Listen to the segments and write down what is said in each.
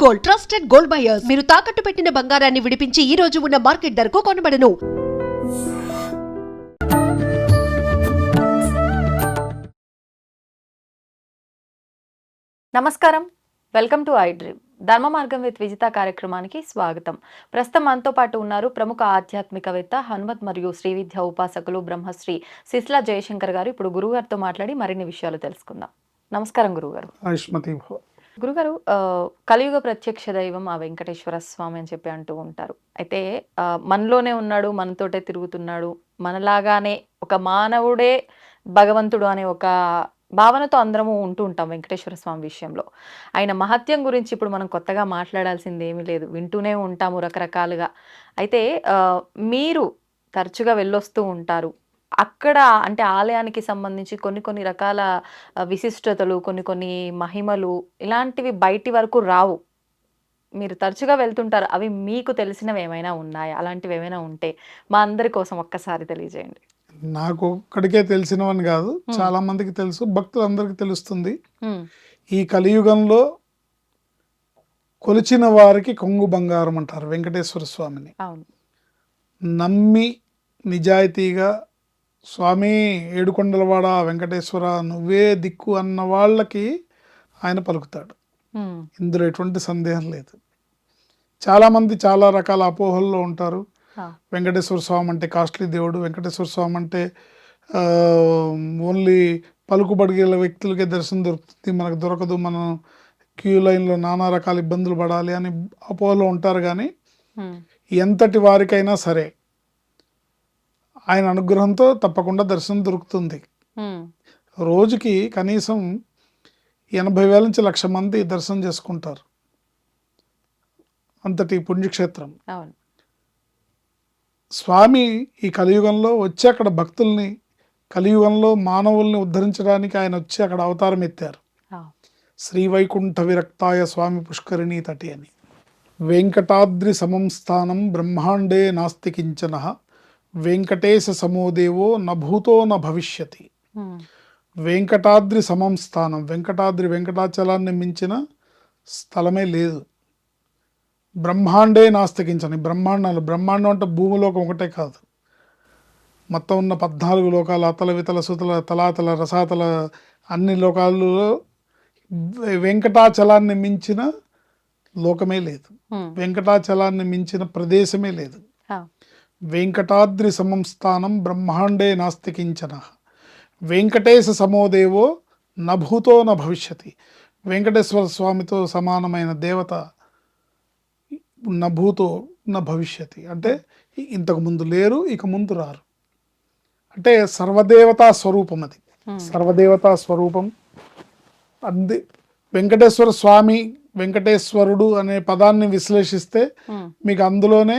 Gold, trusted gold buyers. మీరు తాకట్టు పెట్టిన బంగారాన్ని విడిపించి ఈ రోజు ఉన్న మార్కెట్ ధరకు కొనబడను. నమస్కారం, వెల్కమ్ టు ఐ డ్రీమ్. ధర్మ మార్గం విత్ విజిత కార్యక్రమానికి స్వాగతం. ప్రస్తుతం మనతో పాటు ఉన్నారు ప్రముఖ ఆధ్యాత్మికవేత్త, హనుమత్ మరియు శ్రీ విద్య ఉపాసకులు బ్రహ్మశ్రీ సిస్లా జయశంకర్ గారు. ఇప్పుడు గురుగారితో మాట్లాడి మరిన్ని విషయాలు తెలుసుకుందాం. నమస్కారం గురుగారు. గురుగారు, కలియుగ ప్రత్యక్ష దైవం ఆ వెంకటేశ్వర స్వామి అని చెప్పి అంటూ ఉంటారు. అయితే మనలోనే ఉన్నాడు, మనతోటే తిరుగుతున్నాడు, మనలాగానే ఒక మానవుడే భగవంతుడు అనే ఒక భావనతో అందరము ఉంటూ ఉంటాం వెంకటేశ్వర స్వామి విషయంలో. ఆయన మహత్యం గురించి ఇప్పుడు మనం కొత్తగా మాట్లాడాల్సింది ఏమీ లేదు, వింటూనే ఉంటాము రకరకాలుగా. అయితే మీరు తరచుగా వెళ్ళొస్తూ ఉంటారు. అక్కడ అంటే ఆలయానికి సంబంధించి కొన్ని కొన్ని రకాల విశిష్టతలు, కొన్ని కొన్ని మహిమలు ఇలాంటివి బయటి వరకు రావు. మీరు తరచుగా వెళ్తుంటారు. అవి మీకు తెలిసినవి ఏమైనా ఉన్నాయా? అలాంటివి ఏమైనా ఉంటే మా అందరి కోసం ఒక్కసారి తెలియజేయండి. నాకు ఒక్కడికే తెలిసినవని కాదు, చాలా మందికి తెలుసు, భక్తులందరికీ తెలుస్తుంది. ఈ కలియుగంలో కొలిచిన వారికి కొంగు బంగారం అంటారు వెంకటేశ్వర స్వామిని. నమ్మి నిజాయితీగా స్వామి ఏడుకొండలవాడ వెంకటేశ్వర నువ్వే దిక్కు అన్న వాళ్ళకి ఆయన పలుకుతాడు. ఇందులో ఎటువంటి సందేహం లేదు. చాలామంది చాలా రకాల అపోహల్లో ఉంటారు. వెంకటేశ్వర స్వామి అంటే కాస్ట్లీ దేవుడు, వెంకటేశ్వర స్వామి అంటే ఓన్లీ పలుకుబడిగల వ్యక్తులకే దర్శనం దొరుకుతుంది, మనకు దొరకదు, మనం క్యూ లైన్లో నానా రకాల ఇబ్బందులు పడాలి అని అపోహలో ఉంటారు. కానీ ఎంతటి వారికైనా సరే ఆయన అనుగ్రహంతో తప్పకుండా దర్శనం దొరుకుతుంది. రోజుకి కనీసం 80,000 నుంచి 1,00,000 మంది దర్శనం చేసుకుంటారు. అంతటి పుణ్యక్షేత్రం స్వామి. ఈ కలియుగంలో వచ్చి అక్కడ భక్తుల్ని, కలియుగంలో మానవుల్ని ఉద్ధరించడానికి ఆయన వచ్చి అక్కడ అవతారం ఎత్తారు. శ్రీవైకుంఠ విరక్తాయ స్వామి పుష్కరిణీ తటి అని. వెంకటాద్రి సమం స్థానం బ్రహ్మాండే నాస్తి కించన వెంకటేశ సమోదేవో నభూతో న భవిష్యతి. వెంకటాద్రి సమం స్థానం, వెంకటాద్రి వెంకటాచలాన్ని మించిన స్థలమే లేదు. బ్రహ్మాండే నాస్తికించని, బ్రహ్మాండాలు, బ్రహ్మాండం అంటే భూమిలోకం ఒకటే కాదు, మొత్తం ఉన్న 14 లోకాలు, అతల వితల సుతల తలాతల రసాతల అన్ని లోకాలలో వెంకటాచలాన్ని మించిన లోకమే లేదు, వెంకటాచలాన్ని మించిన ప్రదేశమే లేదు. వెంకటాద్రి సమం స్థానం బ్రహ్మాండే నాస్తికించన వెంకటేశ సమోదేవో నభూతో న భవిష్యతి. వెంకటేశ్వర స్వామితో సమానమైన దేవత నభూతో న భవిష్యతి అంటే ఇంతకు ముందు లేరు, ఇక ముందు రారు. అంటే సర్వదేవతా స్వరూపం, అది సర్వదేవతా స్వరూపం. అంది వెంకటేశ్వర స్వామి, వెంకటేశ్వరుడు అనే పదాన్ని విశ్లేషిస్తే మీకు అందులోనే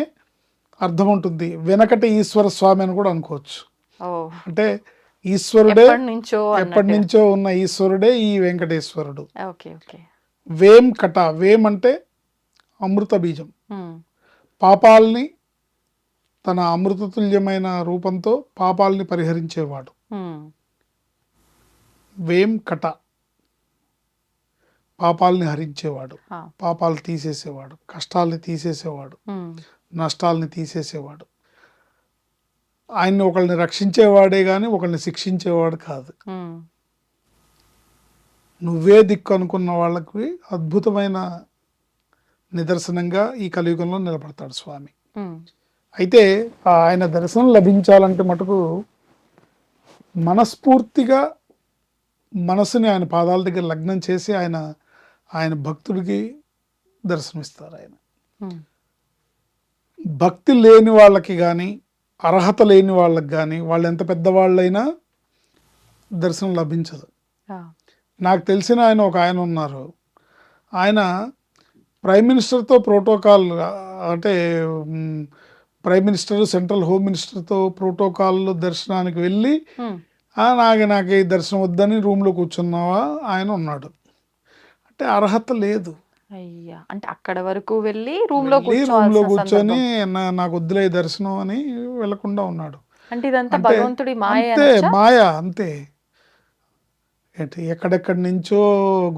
అర్థం ఉంటుంది. వెనకటి ఈశ్వర స్వామి అని కూడా అనుకోవచ్చు. అంటే ఈశ్వరుడే, ఎప్పటి నుంచో ఉన్న ఈశ్వరుడే ఈ వెంకటేశ్వరుడు. వేం కట, వేం అంటే అమృత బీజం, పాపాల్ని తన అమృతతుల్యమైన రూపంతో పాపాలని పరిహరించేవాడు. వేం కట పాపాలని హరించేవాడు, పాపాలు తీసేసేవాడు, కష్టాలని తీసేసేవాడు, నష్టాలని తీసేసేవాడు. ఆయన్ని ఒకళ్ళని రక్షించేవాడే కానీ ఒకళ్ళని శిక్షించేవాడు కాదు. నువ్వే దిక్కు అనుకున్న వాళ్ళకి అద్భుతమైన నిదర్శనంగా ఈ కలియుగంలో నిలబడతాడు స్వామి. అయితే ఆయన దర్శనం లభించాలంటే మటుకు మనస్ఫూర్తిగా మనసుని ఆయన పాదాల దగ్గర లగ్నం చేసి ఆయన భక్తుడికి దర్శనమిస్తారు. ఆయన భక్తి లేని వాళ్ళకి కానీ, అర్హత లేని వాళ్ళకి కానీ, వాళ్ళు ఎంత పెద్దవాళ్ళైనా దర్శనం లభించదు. నాకు తెలిసిన ఆయన ఉన్నారు. ఆయన ప్రైమ్ మినిస్టర్తో ప్రోటోకాల్, అంటే ప్రైమ్ మినిస్టర్, సెంట్రల్ హోమ్ మినిస్టర్తో ప్రోటోకాల్ దర్శనానికి వెళ్ళి నాకు ఈ దర్శనం వద్దని రూమ్లో కూర్చున్నావా ఆయన ఉన్నాడు. అంటే అర్హత లేదు. అయ్యా, అంటే అక్కడ వరకు వెళ్ళి రూమ్లో కూర్చొని నాకు వద్దులే దర్శనం అని వెళ్లకుండా ఉన్నాడు. అంటే ఇదంతా భగవంతుడి మాయ, మాయ అంతే. ఎక్కడెక్కడి నుంచో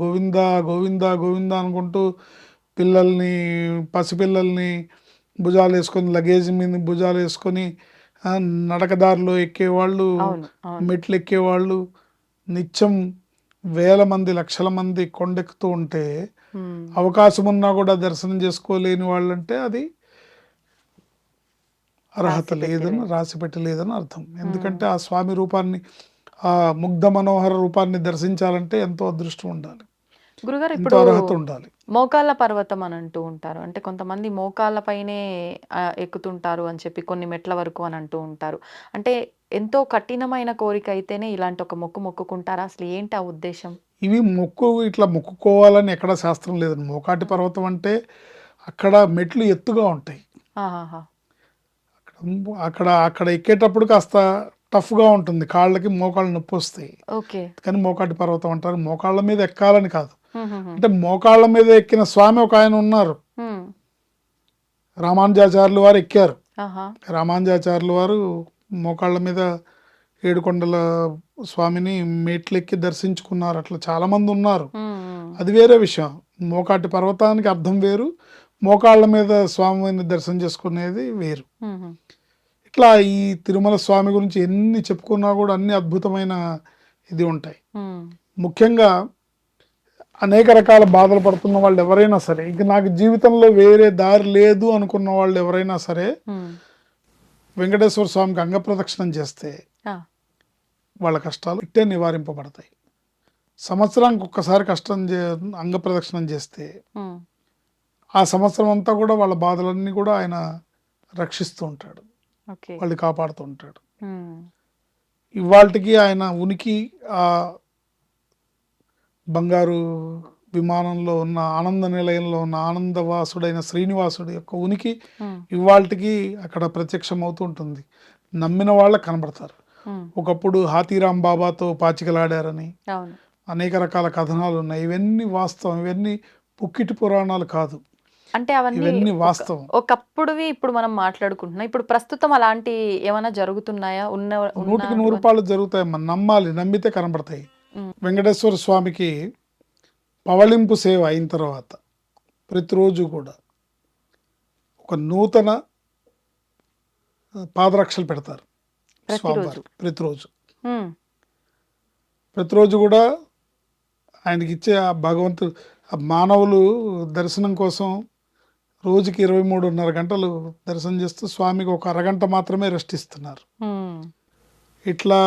గోవిందా గోవిందా గోవిందా అనుకుంటూ పిల్లల్ని, పసిపిల్లల్ని భుజాలు వేసుకొని, లగేజ్ మీద భుజాలు వేసుకొని నడకదారిలో ఎక్కేవాళ్ళు, అవును అవును మెట్లు ఎక్కేవాళ్ళు, నిత్యం వేల మంది, లక్షల మంది కొండెక్కుతూ ఉంటే ఉమ్, అవకాశం ఉన్నా కూడా దర్శనం చేసుకోలేని వాళ్ళంటే అది అర్హత రాసి లేదని, పెట్టలేదు. రాసి పెట్టలేదని అర్థం. ఎందుకంటే ఆ స్వామి రూపాన్ని, ఆ ముగ్ధ మనోహర రూపాన్ని దర్శించాలంటే ఎంతో అదృష్టం ఉండాలి, గురుగారు ఎంతో ఇప్పుడు అర్హత ఉండాలి. మోకాళ్ళ పర్వతం అని అంటూ ఉంటారు. అంటే కొంతమంది మోకాళ్ళ పైనే ఎక్కుతుంటారు అని చెప్పి కొన్ని మెట్ల వరకు అని అంటూ ఉంటారు. అంటే ఎంతో కఠినమైన కోరిక అయితేనే ఇలాంటి ఒక మొక్కు మొక్కుకుంటారా? అసలు ఏంటి ఆ ఉద్దేశం? ఇవి మొక్కు ఇట్లా మొక్కుకోవాలని ఎక్కడ శాస్త్రం లేదండి. మోకాటి పర్వతం అంటే అక్కడ మెట్లు ఎత్తుగా ఉంటాయి. ఆహాహా! అక్కడ అక్కడ ఎక్కేటప్పుడు కాస్త టఫ్గా ఉంటుంది, కాళ్ళకి మోకాళ్ళు నొప్పి వస్తాయి. ఓకే. కానీ మోకాటి పర్వతం అంటారు. మోకాళ్ళ మీద ఎక్కాలని కాదు, హుహుహు. అంటే మోకాళ్ళ మీద ఎక్కిన స్వామి ఒక ఆయన ఉన్నారు. హ్మ్. రామానుజాచార్యులు వారు ఎక్కారు. ఆహా! రామానుజాచార్యులు వారు మోకాళ్ళ మీద ఏడుకొండల స్వామిని మెట్లెక్కి దర్శించుకున్నారు. అట్లా చాలామంది ఉన్నారు. హ్మ్. హ్మ్. అది వేరే విషయం. మోకాటి పర్వతానికి అర్థం వేరు, మోకాళ్ళ మీద స్వామిని దర్శనం చేసుకునేది వేరు. హుహు. ఇట్లా ఈ తిరుమల స్వామి గురించి ఎన్ని చెప్పుకున్నా కూడా అన్ని అద్భుతమైన ఇది ఉంటాయి. హ్మ్. ముఖ్యంగా అనేక రకాల బాధలు పడుతున్న వాళ్ళు ఎవరైనా సరే, ఇక నాకు జీవితంలో వేరే దారి లేదు అనుకున్న వాళ్ళు ఎవరైనా సరే హ్మ్. వెంకటేశ్వర స్వామికి అంగప్రదక్షిణం చేస్తే ఆ! వాళ్ళ కష్టాలు ఇట్టే నివారింపబడతాయి. సంవత్సరానికి ఒక్కసారి అంగప్రదక్షిణం చేస్తే హ్మ్. ఆ సంవత్సరం అంతా కూడా వాళ్ళ బాధలన్నీ కూడా ఆయన రక్షిస్తూ ఉంటాడు, ఓకే. వాళ్ళు కాపాడుతూ ఉంటాడు. హ్మ్. ఇవాళకి ఆయన ఉనికి, ఆ బంగారు విమానంలో ఉన్న, ఆనంద నిలయంలో ఉన్న ఆనందవాసుడైన శ్రీనివాసుడి యొక్క ఉనికి హ్మ్. ఇవాళకి అక్కడ ప్రత్యక్షం అవుతూ ఉంటుంది. నమ్మిన వాళ్ళకి కనబడతారు. హ్మ్. ఒకప్పుడు హాతీరాం బాబాతో పాచికలాడారని అవును. అనేక రకాల కథనాలు ఉన్నాయి. ఇవన్నీ వాస్తవం, ఇవన్నీ పుక్కిటి పురాణాలు కాదు, అంటే అవన్నీ ఇవన్నీ వాస్తవం. ఒకప్పుడువి ఇప్పుడు మనం మాట్లాడుకుంటున్నాం. ఇప్పుడు ప్రస్తుతం అలాంటి ఏమైనా జరుగుతున్నాయా? ఉన్న 100% జరుగుతాయమ్మా, నమ్మాలి, నమ్మితే కనబడతాయి. హ్మ్. వెంకటేశ్వర స్వామికి పవళింపు సేవ అయిన తర్వాత ప్రతిరోజు కూడా ఒక నూతన పాదరక్షలు పెడతారు ప్రతిరోజు. స్వామివారికి. ప్రతిరోజు హ్మ్. ప్రతిరోజు కూడా ఆయనకి ఇచ్చే ఆ భగవంతుడు, ఆ మానవులు దర్శనం కోసం రోజుకి 23.5 గంటలు దర్శనం చేస్తూ స్వామికి ఒక అరగంట మాత్రమే రెస్ట్ ఇస్తున్నారు. హ్మ్. ఇట్లా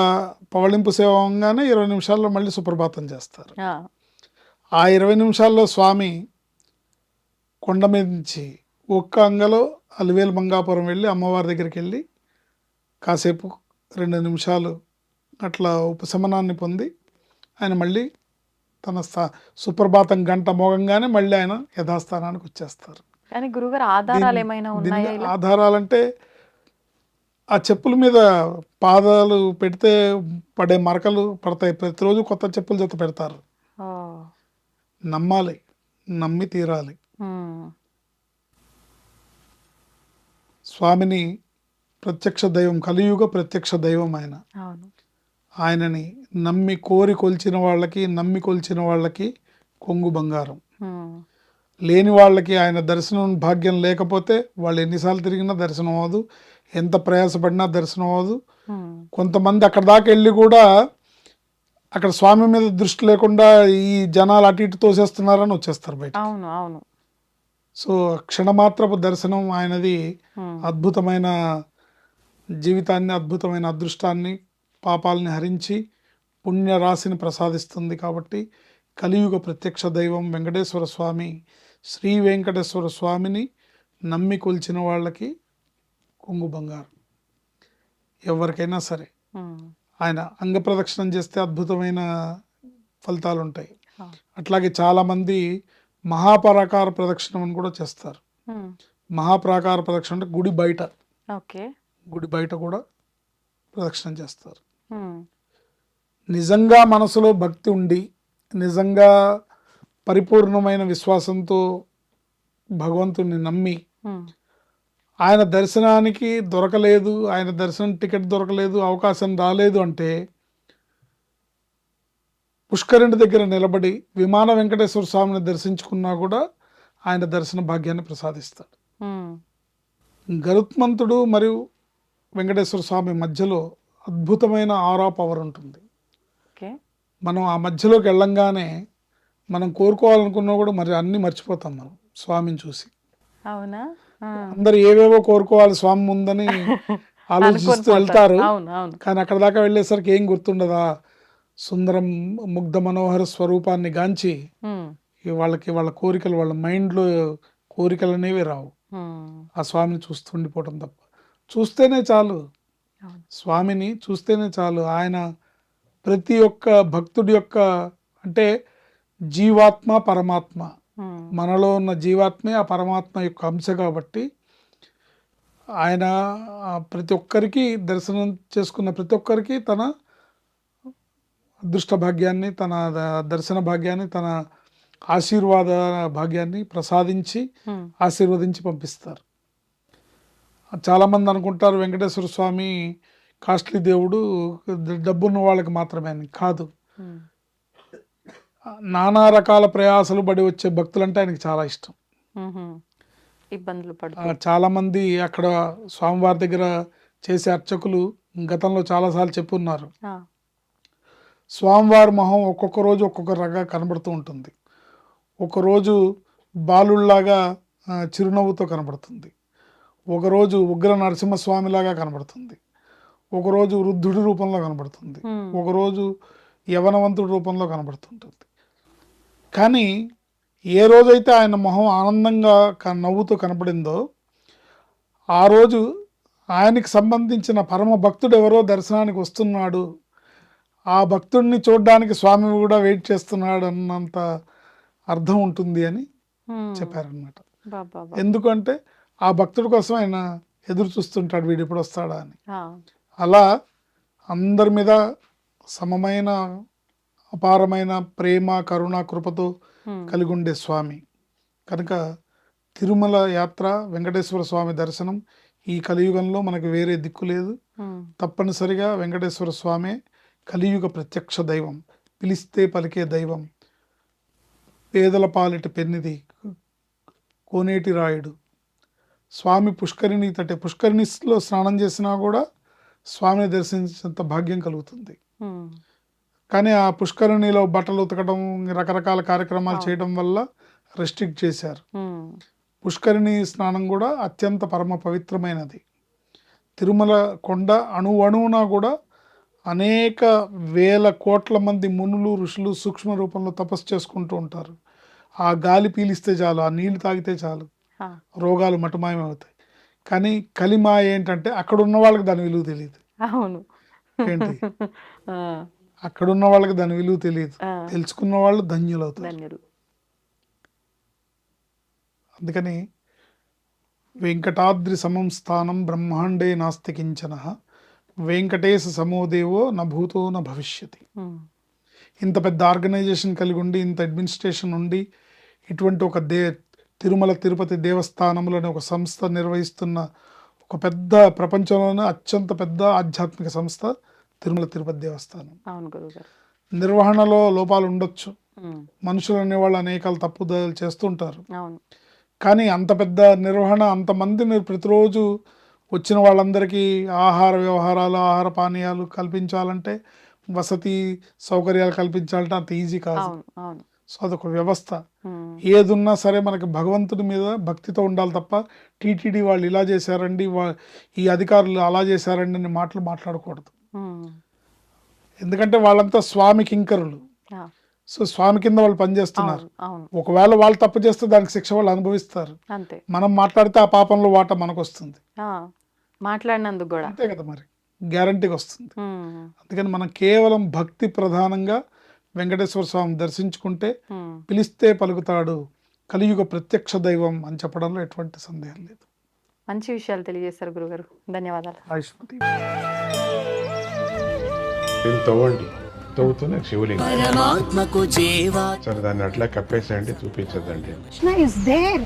పవళింపు సేవ అవగానే 20 నిమిషాల్లో మళ్ళీ సుప్రభాతం చేస్తారు. ఆ! ఆ 20 నిమిషాల్లో స్వామి కొండ మీద నుంచి ఒక్క అంగలో అలివేలు మంగాపురం వెళ్ళి అమ్మవారి దగ్గరికి వెళ్ళి కాసేపు 2 నిమిషాలు అట్లా ఉపశమనాన్ని పొంది ఆయన మళ్ళీ తన సుప్రభాతం గంట మోగంగానే మళ్ళీ ఆయన యథాస్థానానికి వచ్చేస్తారు. కానీ గురువుగారు దీని ఆధారాలేమైనా ఉన్నాయా దీనికి ఇలా? ఆధారాలంటే ఆ చెప్పుల మీద పాదాలు పెడితే పడే మరకలు పడతాయి. ప్రతిరోజు కొత్త చెప్పుల జత పెడతారు. ఓహ్! నమ్మాలి, నమ్మి తీరాలి. హ్మ్. స్వామిని ప్రత్యక్ష దైవం, కలియుగ ప్రత్యక్ష దైవం ఆయన. అవును. ఆయనని నమ్మి కోరి కొలిచిన వాళ్ళకి, నమ్మి కొలిచిన వాళ్ళకి కొంగు బంగారం. హ్మ్. లేని వాళ్ళకి ఆయన దర్శనం భాగ్యం లేకపోతే వాళ్ళు ఎన్నిసార్లు తిరిగినా దర్శనం అవ్వదు, ఎంత ప్రయాసపడినా దర్శనం అవ్వదు. హ్మ్. కొంతమంది అక్కడ దాకా వెళ్ళి కూడా అక్కడ స్వామి మీద దృష్టి లేకుండా ఈ జనాలు అటు ఇటు తోసేస్తున్నారని వచ్చేస్తారు బయటికి. అవును. అవును. సో క్షణమాత్రపు దర్శనం ఆయనది హ్మ్. అద్భుతమైన జీవితాన్ని, అద్భుతమైన అదృష్టాన్ని, పాపాలని హరించి పుణ్య రాశిని ప్రసాదిస్తుంది. కాబట్టి కలియుగ ప్రత్యక్ష దైవం వెంకటేశ్వర స్వామి, శ్రీ వెంకటేశ్వర స్వామిని నమ్మి కొలిచిన వాళ్ళకి కొంగు బంగారం. ఎవరికైనా సరే హ్మ్. ఆయన అంగప్రదక్షిణం చేస్తే అద్భుతమైన ఫలితాలు ఉంటాయి. ఆ! అట్లాగే చాలామంది మహాపరాకార ప్రదక్షిణం అని కూడా చేస్తారు. హ్మ్. మహాప్రాకార ప్రదక్షిణ అంటే గుడి బయట, ఓకే. గుడి బయట కూడా ప్రదక్షిణం చేస్తారు. హ్మ్. నిజంగా మనసులో భక్తి ఉండి, నిజంగా పరిపూర్ణమైన విశ్వాసంతో భగవంతుణ్ణి నమ్మి హ్మ్. ఆయన దర్శనానికి దొరకలేదు, ఆయన దర్శనం టికెట్ దొరకలేదు, అవకాశం రాలేదు అంటే పుష్కరిణి దగ్గర నిలబడి విమాన వెంకటేశ్వర స్వామిని దర్శించుకున్నా కూడా ఆయన దర్శన భాగ్యాన్ని ప్రసాదిస్తాడు. ఉమ్, గరుత్మంతుడు మరియు వెంకటేశ్వర స్వామి మధ్యలో అద్భుతమైన ఆరా పవర్ ఉంటుంది. ఓకే. మనం ఆ మధ్యలోకి వెళ్ళంగానే మనం కోరుకోవాలనుకున్నా కూడా మరి అన్నీ మర్చిపోతాం మనం స్వామిని చూసి. అవునా? ఆ. అందరు ఏవేవో కోరుకోవాలి స్వామి ముందని ఆలోచిస్తూ అనుకొని వెళ్తారు. అవును అవును. కానీ అక్కడ దాకా వెళ్ళేసరికి ఏం గుర్తుండదా, సుందరం ముగ్ధ మనోహర స్వరూపాన్ని గాంచి ఉమ్, వాళ్ళకి వాళ్ళ కోరికలు, వాళ్ళ మైండ్లో కోరికలు అనేవి రావు. ఉమ్, ఆ స్వామిని చూస్తూ ఉండిపోవటం తప్ప. చూస్తేనే చాలు, అవును. స్వామిని చూస్తేనే చాలు. ఆయన ప్రతి ఒక్క భక్తుడి యొక్క, అంటే జీవాత్మ పరమాత్మ, ఉమ్, మనలో ఉన్న జీవాత్మే ఆ పరమాత్మ యొక్క అంశ కాబట్టి ఆయన ప్రతి ఒక్కరికి దర్శనం చేసుకున్న ప్రతి ఒక్కరికి తన అదృష్ట భాగ్యాన్ని, తన దర్శన భాగ్యాన్ని, తన ఆశీర్వాద భాగ్యాన్ని ప్రసాదించి ఉమ్, ఆశీర్వదించి పంపిస్తారు. చాలామంది అనుకుంటారు వెంకటేశ్వర స్వామి కాస్ట్లీ దేవుడు, డబ్బున్న వాళ్ళకి మాత్రమే అని. కాదు, ఉమ్, నానా రకాల ప్రయాసలు పడి వచ్చే భక్తులంటే ఆయనకి చాలా ఇష్టం. ఉహుం. ఇబ్బందులు పడుతూ. చాలామంది అక్కడ స్వామివారి దగ్గర చేసే అర్చకులు గతంలో చాలాసార్లు చెప్పున్నారు, ఆ, స్వామివారి మొహం ఒక్కొక్క రోజు ఒక్కొక్క రకంగా కనబడుతూ ఉంటుంది. ఒకరోజు బాలుళ్లాగా చిరునవ్వుతో కనబడుతుంది, ఒకరోజు ఉగ్ర నరసింహస్వామిలాగా కనబడుతుంది, ఒకరోజు వృద్ధుడి రూపంలో కనబడుతుంది, ఉమ్, ఒకరోజు యవనవంతుడి రూపంలో కనబడుతుంటుంది. కానీ ఏ రోజైతే ఆయన మొహం ఆనందంగా నవ్వుతూ కనపడిందో ఆ రోజు ఆయనకి సంబంధించిన పరమ భక్తుడు ఎవరో దర్శనానికి వస్తున్నాడు, ఆ భక్తుడిని చూడడానికి స్వామి కూడా వెయిట్ చేస్తున్నాడు అన్నంత అర్థం ఉంటుంది అని ఉమ్. చెప్పారనమాట. బాబా. ఎందుకంటే ఆ భక్తుడి కోసం ఆయన ఎదురు చూస్తుంటాడు, వీడు ఎప్పుడు వస్తాడా అని. ఆ, అలా అందరి మీద సమమైన అపారమైన ప్రేమ కరుణ కృపతో ఉమ్, కలిగి ఉండే స్వామి కనుక తిరుమల యాత్ర, వెంకటేశ్వర స్వామి దర్శనం ఈ కలియుగంలో మనకు వేరే దిక్కు లేదు. ఉమ్, తప్పనిసరిగా వెంకటేశ్వర స్వామి కలియుగ ప్రత్యక్ష దైవం, పిలిస్తే పలికే దైవం, పేదల పాలిట పెన్నిది, కోనేటి రాయుడు. స్వామి పుష్కరిణి తటే, పుష్కరిణిలో స్నానం చేసినా కూడా స్వామిని దర్శించేంత భాగ్యం కలుగుతుంది. ఉమ్, కానీ ఆ పుష్కరిణిలో బట్టలు ఉతకడం, రకరకాల కార్యక్రమాలు చేయడం వల్ల రెస్ట్రిక్ట్ చేశారు. ఉమ్, పుష్కరిణి స్నానం కూడా అత్యంత పరమ పవిత్రమైనది. తిరుమల కొండ అణువున కూడా అనేక వేల కోట్ల మంది మునులు ఋషులు సూక్ష్మ రూపంలో తపస్సు చేసుకుంటూ ఉంటారు. ఆ గాలి పీలిస్తే చాలు, ఆ నీళ్లు తాగితే చాలు, ఆ, రోగాలు మటుమాయమవుతాయి. కానీ కలిమాయ ఏంటంటే అక్కడ ఉన్న వాళ్ళకి దాని విలువ తెలియదు. అవును. ఏంటి, ఆ, అక్కడ ఉన్న వాళ్ళకి దాని విలువ తెలియదు, ఆ, తెలుసుకున్న వాళ్ళు ధన్యులవుతారు. ధన్యులు. అందుకని వెంకటాద్రి సమం స్థానం బ్రహ్మాండే నాస్తి కించన వెంకటేశ సమోదేవో నభూతో న భవిష్యతి. ఉమ్, ఇంత పెద్ద ఆర్గనైజేషన్ కలిగి ఉండి, ఇంత అడ్మినిస్ట్రేషన్ ఉండి, ఇటువంటి ఒక తిరుమల తిరుపతి దేవస్థానములని ఒక సంస్థ నిర్వహిస్తున్న ఒక పెద్ద, ప్రపంచంలోనే అత్యంత పెద్ద ఆధ్యాత్మిక సంస్థ తిరుమల తిరుపతి దేవస్థానం. అవును గురుగారు. నిర్వహణలో లోపాలు ఉండొచ్చు, ఉమ్, మనుషులు అనేవాళ్ళు అనేకాలు తప్పుదాలు చేస్తుంటారు. అవును. కానీ అంత పెద్ద నిర్వహణ, అంతమందిని ప్రతిరోజు వచ్చిన వాళ్ళందరికీ ఆహార వ్యవహారాలు, ఆహార పానీయాలు కల్పించాలంటే, వసతి సౌకర్యాలు కల్పించాలంటే అంత ఈజీ కాదు. అవును అవును. సో అదొక వ్యవస్థ. ఉమ్, ఏదున్నా సరే మనకి భగవంతుడి మీద భక్తితో ఉండాలి తప్ప టీటీడీ వాళ్ళు ఇలా చేశారండి, ఈ అధికారులు అలా చేశారండి అని మాటలు మాట్లాడకూడదు. ఉమ్, ఎందుకంటే వాళ్ళంతా స్వామి కింకరులు. ఆ, సో స్వామి కింద వాళ్ళు పనిచేస్తున్నారు. అవును అవును. ఒకవేళ వాళ్ళు తప్పు చేస్తే దానికి శిక్ష వాళ్ళు అనుభవిస్తారు. అంతే. మనం మాట్లాడితే ఆ పాపంలో వాటా మనకు వస్తుంది. ఆ, మాట్లాడినందుకు కూడా. అంతే కదా, మరి గ్యారంటీగా వస్తుంది. ఉమ్, అందుకని మనం కేవలం భక్తి ప్రధానంగా వెంకటేశ్వర స్వామి దర్శించుకుంటే ఉమ్, పిలిస్తే పలుకుతాడు, కలియుగ ప్రత్యక్ష దైవం అని చెప్పడంలో ఎటువంటి సందేహం లేదు. మంచి విషయాలు తెలియజేశారు గురుగారు. ధన్యవాదాలు. ఆయుష్మతి. దీన్ని తవ్వండి, తవ్వుతూనే శివలింగం. పరమాత్మకు జీవా సరే దాన్ని అట్లా కప్పేసేయండి, చూపించదండి. Krishna is there.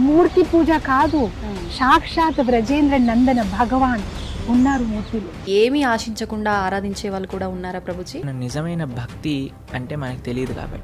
మూర్తి పూజ కాదు, సాక్షాత్ బ్రజేంద్ర నందన భగవాన్ ఉన్నారు మూర్తిలో. ఏమీ ఆశించకుండా ఆరాధించే వాళ్ళు కూడా ఉన్నారా ప్రభుజీ? నిజమైన భక్తి అంటే మనకు తెలియదు కాబట్టి